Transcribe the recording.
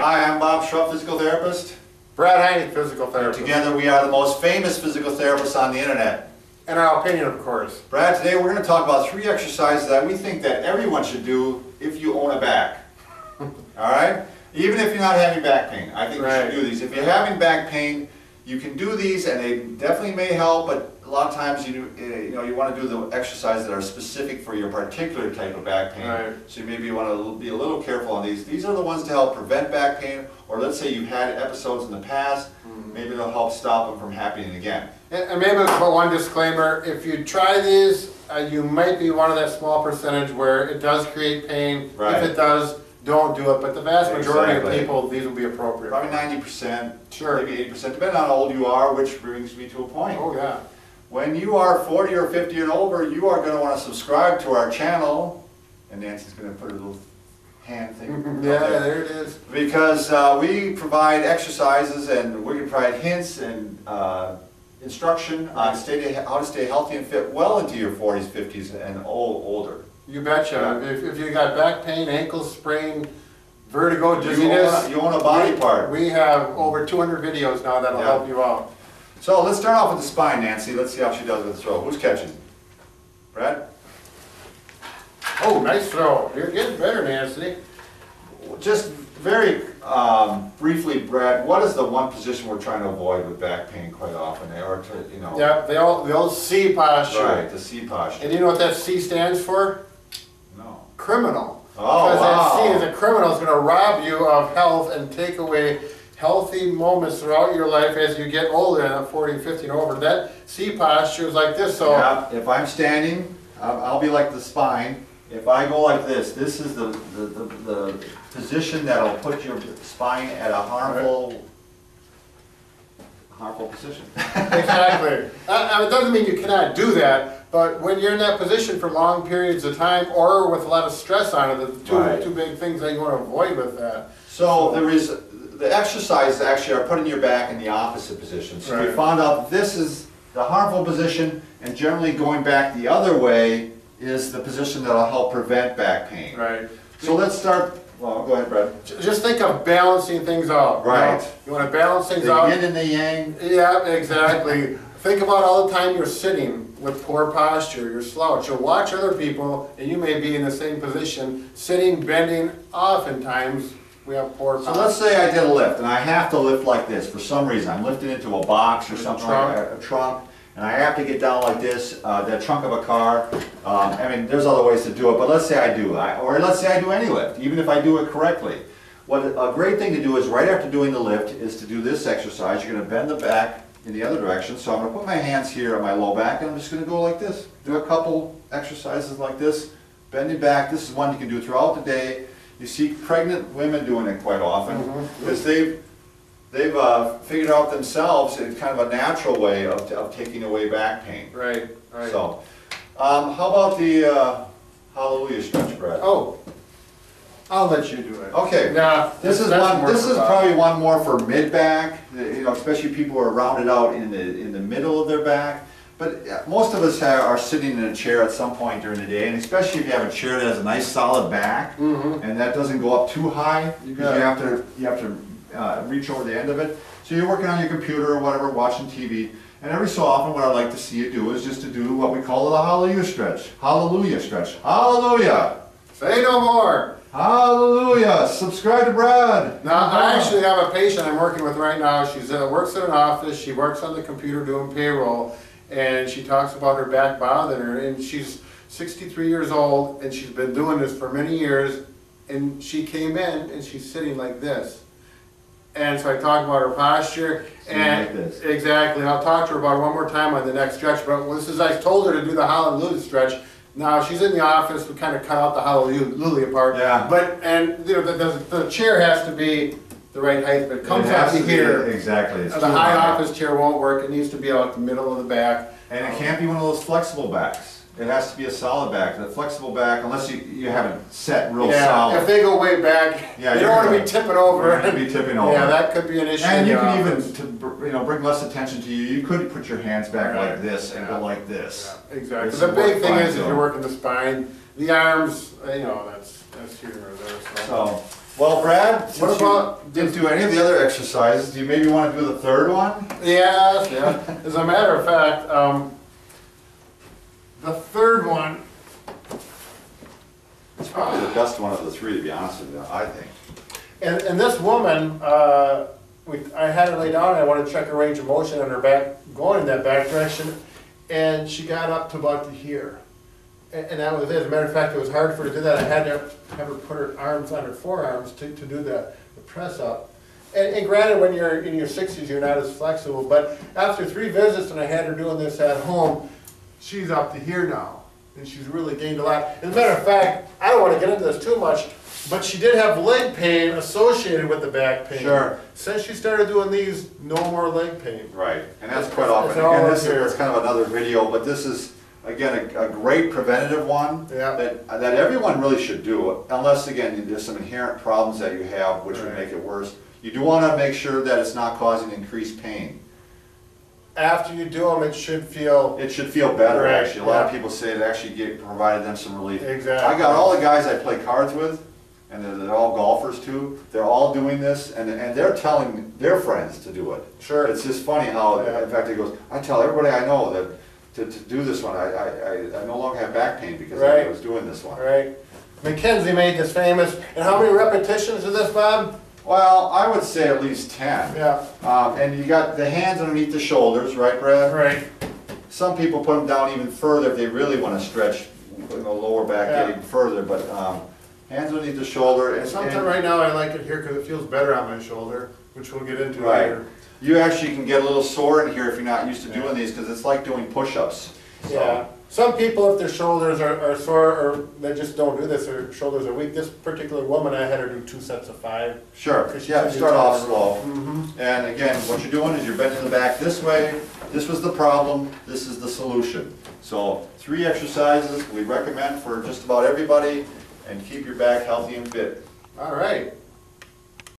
Hi, I'm Bob Schrupp, physical therapist. Brad Heine, physical therapist. Together we are the most famous physical therapists on the internet. In our opinion, of course. Brad, today we're going to talk about 3 exercises that we think that everyone should do if you own a back. Alright? Even if you're not having back pain. I think you should do these. If you're having back pain, you can do these and they definitely may help, but a lot of times you want to do the exercises that are specific for your particular type of back pain. Right. So maybe you want to be a little careful on these. These are the ones to help prevent back pain, or let's say you've had episodes in the past, maybe they'll help stop them from happening again. And maybe one disclaimer, if you try these, you might be one of that small percentage where it does create pain. Right. If it does, don't do it. But the vast majority of people, these will be appropriate. Probably 90%, sure. maybe 80%, depending on how old you are, which brings me to a point. Oh yeah. When you are 40 or 50 and over, you are going to want to subscribe to our channel. And Nancy's going to put a little hand thing. Yeah, there it is. Because we provide exercises and we can provide hints and instruction on how to stay healthy and fit well into your 40s, 50s, and older. You betcha. If you got back pain, ankle sprain, vertigo, dizziness, you own a body part. We have over 200 videos now that'll help you out. So let's start off with the spine, Nancy. Let's see how she does with the throw. Who's catching? Brad? Oh, nice throw. You're getting better, Nancy. Just very briefly, Brad, what is the one position we're trying to avoid with back pain quite often? Yeah, the old C posture. Right, the C posture. And you know what that C stands for? No. Criminal. Oh, because wow. that C is a criminal is going to rob you of health and take away healthy moments throughout your life as you get older, and 40, 50 and over. That C posture is like this. So yeah, if I'm standing, I'll be like the spine. If I go like this is the position that'll put your spine at a harmful position. Exactly. It doesn't mean you cannot do that, but when you're in that position for long periods of time or with a lot of stress on it, the two big things that you want to avoid with that. So the exercises actually are putting your back in the opposite position. So we found out that this is the harmful position, and generally going back the other way is the position that will help prevent back pain. Right. So let's start. Well, go ahead, Brad. Just think of balancing things out. Right. You want to balance things out. The yin and the yang. Yeah, exactly. Think about all the time you're sitting with poor posture, you're slouched. You'll watch other people, and you may be in the same position, sitting, bending. Oftentimes, we have poor posture. So let's say I did a lift, and I have to lift like this for some reason. I'm lifting into a box or something, like a trunk, and I have to get down like this, the trunk of a car. I mean, there's other ways to do it, but let's say I do, or let's say I do any lift, even if I do it correctly. What a great thing to do is right after doing the lift is to do this exercise. You're going to bend the back in the other direction. So I'm going to put my hands here on my low back, and I'm just going to go like this. Do a couple exercises like this, bending back. This is one you can do throughout the day. You see pregnant women doing it quite often because they've figured out themselves it's kind of a natural way of taking away back pain. Right. So, how about the hallelujah stretch, Brad? Oh, I'll let you do it. Okay. Nah, this is probably one more for mid back. Especially people who are rounded out in the middle of their back. But most of us are sitting in a chair at some point during the day, and especially if you have a chair that has a nice solid back, and that doesn't go up too high, because you have to reach over the end of it. So you're working on your computer or whatever, watching TV, and every so often what I'd like to see you do is just to do what we call the hallelujah stretch. Hallelujah stretch. Hallelujah! Say no more! Hallelujah! Subscribe to Brad! Now, I actually have a patient I'm working with right now. She works in an office, she works on the computer doing payroll, and she talks about her back bothering her, and she's 63 years old, and she's been doing this for many years, and she came in, and she's sitting like this. And so I talked about her posture, and like this. Exactly, and I'll talk to her about it one more time on the next stretch, but I told her to do the hallelujah stretch. Now, she's in the office, we kind of cut out the hallelujah part, the chair has to be the right height, but it comes out to here. Exactly. The high office chair won't work, it needs to be out the middle of the back. And it can't be one of those flexible backs. It has to be a solid back. The flexible back, unless you have it set real solid. If they go way back, you don't want to be tipping over. You're going to be tipping over. Yeah, that could be an issue. And you can even, to bring less attention to you, you could put your hands back like this and go like this. Yeah, exactly. The big thing is if you're working the spine, the arms, that's here or there. So Well, Brad, since about- you didn't do any of the other exercises, do you maybe want to do the third one? Yes, yeah. As a matter of fact, the third one, It's probably the best one of the three, to be honest with you, I think. and this woman, I had her lay down and I wanted to check her range of motion on her back, going in that back direction, and she got up to about to here. And that was it. As a matter of fact, it was hard for her to do that. I had to have her put her arms on her forearms to do the press up. And granted, when you're in your 60s, you're not as flexible, but after 3 visits and I had her doing this at home, she's up to here now. And she's really gained a lot. As a matter of fact, I don't want to get into this too much, but she did have leg pain associated with the back pain. Sure. Since she started doing these, no more leg pain. Right, and that's It's- quite often. it's all Again, up this here. is kind of another video, but this is, again, a great preventative one Yeah. that everyone really should do, unless, again, there's some inherent problems that you have which would Right. make it worse. You do want to make sure that it's not causing increased pain. After you do them, it should feel It should feel better, Right, actually. A lot of yeah. people say it actually provided them some relief. Exactly. I got all the guys I play cards with, and they're all golfers too, they're all doing this, and they're telling their friends to do it. Sure. It's just funny how, Yeah. in fact, it goes, I tell everybody I know that to do this one, I no longer have back pain because I Right. was doing this one. Right. Mackenzie made this famous. And how many repetitions is this, Bob? Well, I would say at least 10. Yeah. And you got the hands underneath the shoulders, right, Brad? Right. Some people put them down even further if they really want to stretch the lower back Yeah. even further, but hands underneath the shoulder. And Something right now I like it here because it feels better on my shoulder, which we'll get into Right. later. You actually can get a little sore in here if you're not used to doing these because it's like doing push-ups. So, Yeah. Some people, if their shoulders are sore or they just don't do this, their shoulders are weak. This particular woman, I had her do 2 sets of 5. Sure, Because she yeah, couldn't start do off it. slow. Mm-hmm. And again, what you're doing is you're bending the back this way. This was the problem, this is the solution. So 3 exercises we recommend for just about everybody and keep your back healthy and fit. All right.